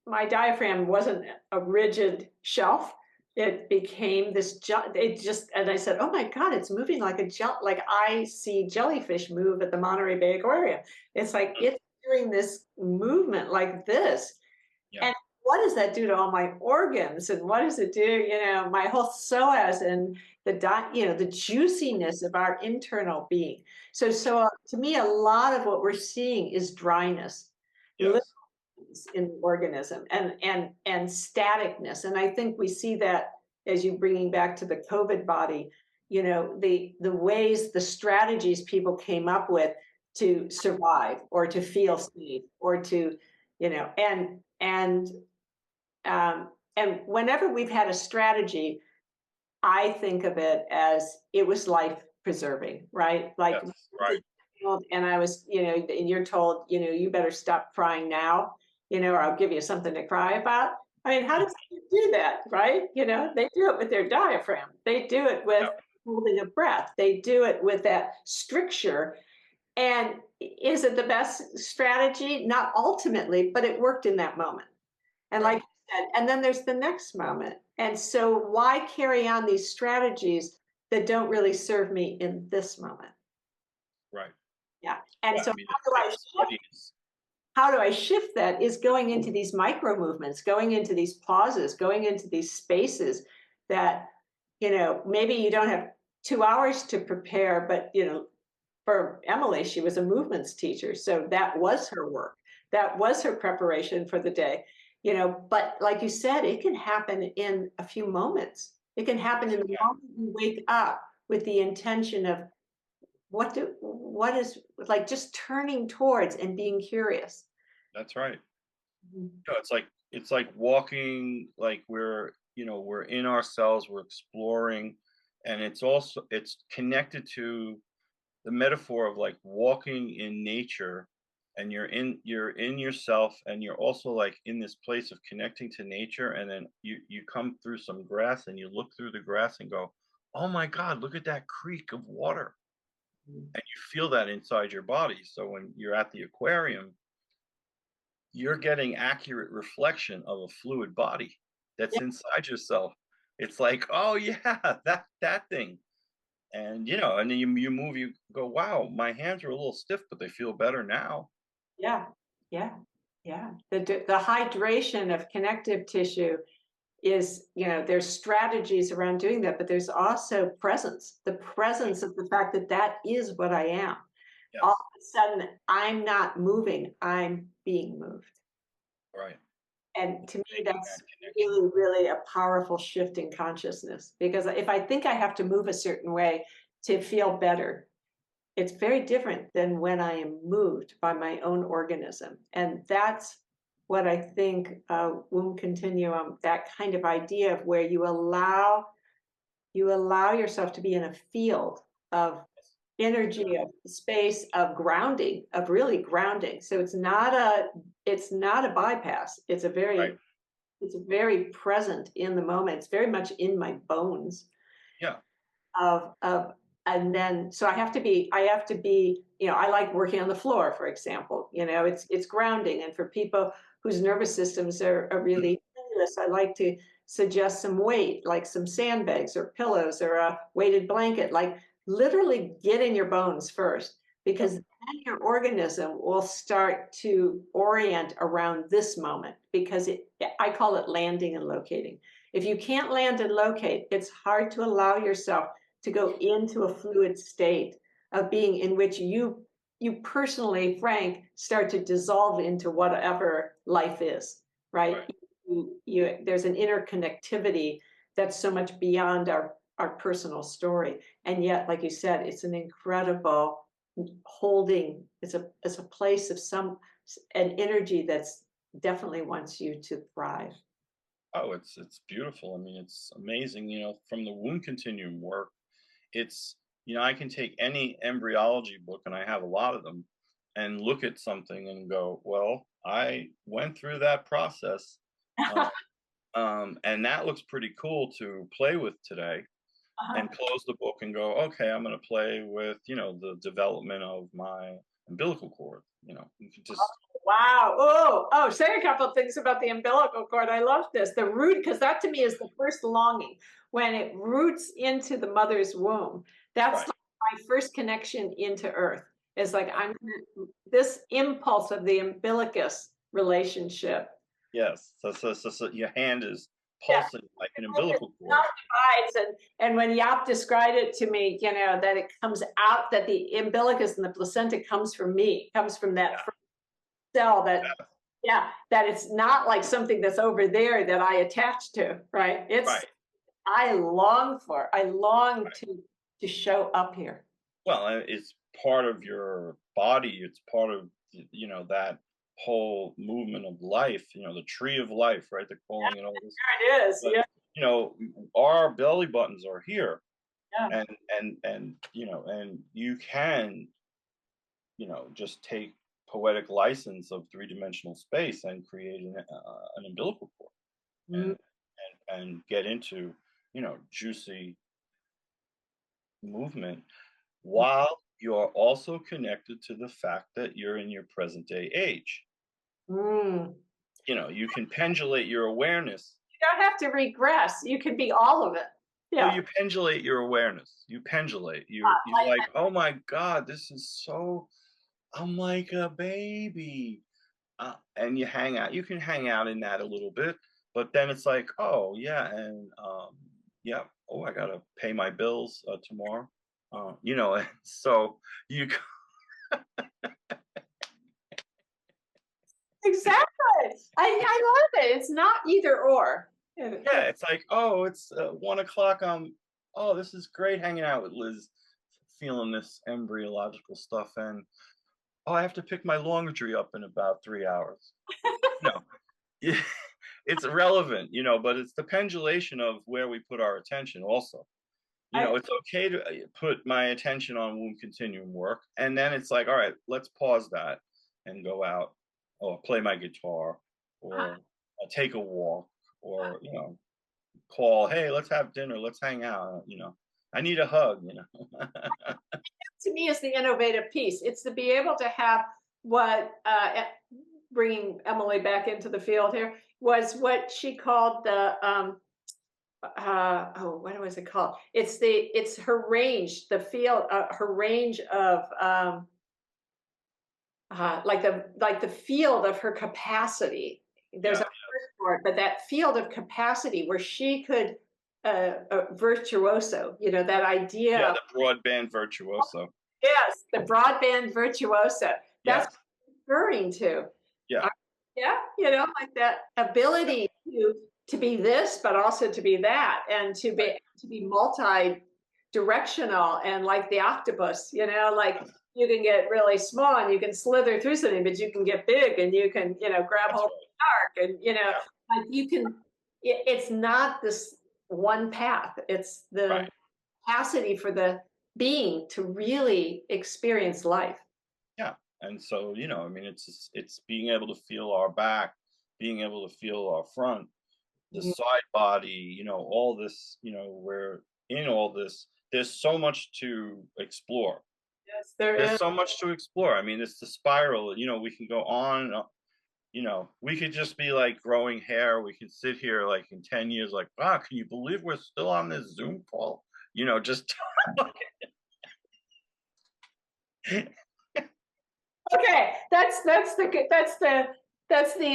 my diaphragm wasn't a rigid shelf. It became this it just, and I said, "Oh my God, it's moving like a gel like I see jellyfish move at the Monterey Bay Aquarium." It's like Mm. it's doing this movement like this. Yeah. And what does that do to all my organs? And what does it do, my whole psoas and the juiciness of our internal being. So to me, a lot of what we're seeing is dryness Yes. in the organism and staticness. And I think we see that as you bringing back to the COVID body, the ways, the strategies people came up with to survive or to feel safe or to, and whenever we've had a strategy, I think of it as it was life preserving, right? Like Yes. Right. and I was, and you're told, you better stop crying now, or I'll give you something to cry about. I mean, how does he do that, right? They do it with their diaphragm. They do it with Yeah. holding a breath. They do it with that stricture. And is it the best strategy? Not ultimately, but it worked in that moment. And Right. like you said, and then there's the next moment. And so why carry on these strategies that don't really serve me in this moment? Right. Yeah. And Yeah. so I mean, it's steadiness. how do I shift that is going into these micro movements, going into these pauses, going into these spaces that, maybe you don't have 2 hours to prepare, but for Emilie, she was a movements teacher. So that was her work. That was her preparation for the day. But like you said, it can happen in a few moments. It can happen in the moment you wake up with the intention of what is like just turning towards and being curious. That's right. Mhm. No, it's like walking, like we're in ourselves, we're exploring, and it's connected to the metaphor of like walking in nature, and you're in yourself, and you're also like in this place of connecting to nature, and then you come through some grass and you look through the grass and go, "Oh my God, look at that creek of water." And you feel that inside your body. So when you're at the aquarium, you're getting accurate reflection of a fluid body Yeah, that's inside yourself. It's like, "Oh yeah, that thing." And, and then you move, you go, "Wow, my hands are a little stiff, but they feel better now." yeah, yeah, yeah. The hydration of connective tissue is, there's strategies around doing that, but there's also presence, the presence of the fact that that is what I am. All Yes, of a sudden, I'm not moving, I'm being moved. right. And to me, Making that's that connection. really, really a powerful shift in consciousness because if I think I have to move a certain way to feel better, it's very different than when I am moved by my own organism. And that's what I think womb continuum, that kind of idea of where you allow yourself to be in a field of energy, of space, of grounding, of really grounding. So it's not a bypass. Right. It's very present in the moment. It's very much in my bones Yeah. of and then so I have to be, I like working on the floor, for example. It's grounding. And for people whose nervous systems are Mm. really tenuous, I like to suggest some weight, like some sandbags or pillows or a weighted blanket, like literally get in your bones first, Yep. because then your organism will start to orient around this moment because I call it landing and locating. If you can't land and locate, it's hard to allow yourself to go into a fluid state of being in which you personally, Frank, start to dissolve into whatever life is, right? Right. There's an interconnectivity that's so much beyond our personal story. And yet, like you said, it's an incredible holding, it's a place of an energy that's definitely wants you to thrive. Oh, it's beautiful. I mean, it's amazing, from the wound continuum work. It's, I can take any embryology book, and I have a lot of them, and look at something and go, well, I went through that process, uh, and that looks pretty cool to play with today, and close the book and go, okay, I'm going to play with, the development of my umbilical cord. You can just, Wow. Oh, say a couple of things about the umbilical cord. I love this. The root, because that to me is the first longing. When it roots into the mother's womb, that's right. like my first connection into earth. It's like this impulse of the umbilicus relationship. Yes. So your hand is Yeah. pulsing like an umbilical cord. Divides, and when Yap described it to me, that it comes out, that the umbilicus and the placenta comes from me, comes from that cell, that it's not like something that's over there that I attach to, right? Right. I long Right. to show up here. Well, it's part of your body. It's part of, that whole movement of life, the tree of life, right? They're calling it all this. There it is. But, Yeah. our belly buttons are here, Yeah. and you can, just take poetic license of three-dimensional space and create an umbilical cord, Mm. and get into, juicy movement, while you're also connected to the fact that you're in your present day age. Mm. You can pendulate your awareness. You don't have to regress. You can be all of it. Well, Yeah. you pendulate your awareness. You pendulate. You're Like like, oh my God, this is so. I'm like a baby, and you hang out. You can hang out in that a little bit, but then it's like, oh yeah, and yeah. Oh, I gotta pay my bills tomorrow. And so you. exactly. I love it. It's not either or. Yeah, it's like, oh, it's 1 o'clock. Oh, this is great hanging out with Liz, feeling this embryological stuff, and oh, I have to pick my laundry up in about 3 hours. No, yeah, it's irrelevant, but it's the pendulation of where we put our attention. Also, I, it's okay to put my attention on womb continuum work, and then it's like, all right, let's pause that and go out, or play my guitar, or take a walk, or call, hey, let's have dinner, let's hang out, I need a hug. to me is the innovative piece. It's to be able to have what bringing Emilie back into the field here was what she called the what was it called? It's her range, the field, her range of like the field of her capacity. There's Yeah, a word for it, but that field of capacity where she could virtuoso, that idea yeah, of, the broadband virtuoso. yes, the broadband virtuoso. That's Yes. referring to. Yeah. Uh, yeah, like that ability to be this, but also to be that, and to be multi-directional, and like the octopus, like you can get really small and you can slither through something, but you can get big and you can, grab That's hold of the dark, and Yeah. like you can. It's not this one path. It's the Right. capacity for the being to really experience life. Yeah. And so, I mean, it's being able to feel our back, being able to feel our front, the Mhm. side body, all this, we're in all this. There's so much to explore. Yes, there There's is. so much to explore. I mean, it's the spiral, we can go on and on. We could just be like growing hair. We can sit here like in 10 years, like, wow, can you believe we're still on this Zoom call? Just Okay, that's the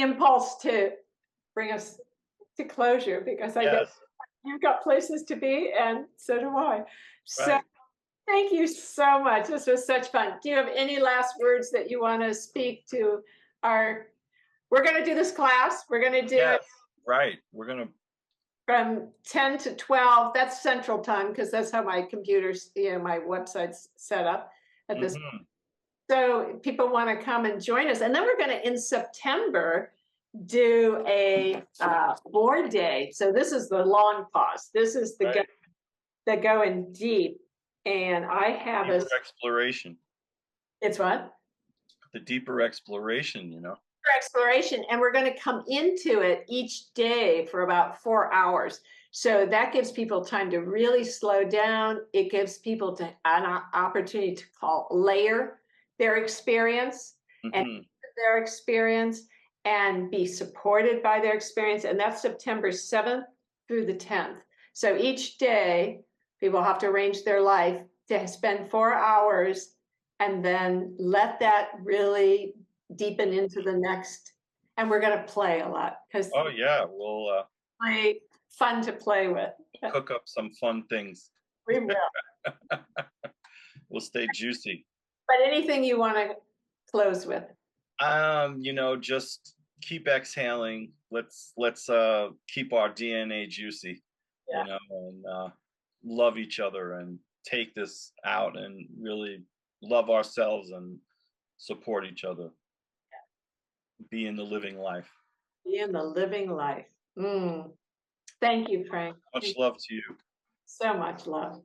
impulse to bring us to closure, because I know yes, you've got places to be, and so do I. So right. thank you so much. This was such fun. Do you have any last words that you want to speak to our? We're going to do this class. We're going to do it Yes, right. We're gonna from 10 to 12. That's Central Time, because that's how my computer's, my website's set up at this. mhm, So people want to come and join us. And then we're going to, in September, do a board day. So this is the long pause. This is right. the going deep. And I have Deeper exploration. it's what? the deeper exploration, Exploration, and we're going to come into it each day for about 4 hours. So that gives people time to really slow down. It gives people an opportunity to layer their experience and Hmm. their experience and be supported by their experience. And that's September 7th through the 10th. So each day, people have to arrange their life to spend 4 hours and then let that really deepen into the next. And we're going to play a lot because Oh yeah, we'll play fun to play with. cook up some fun things. We will. We'll stay juicy. But anything you want to close with? Just keep exhaling. Let's keep our DNA juicy, Yeah. and love each other and take this out and really love ourselves and support each other. Be in the living life. Be in the living life. Thank you, Frank. Much love to you. So much love.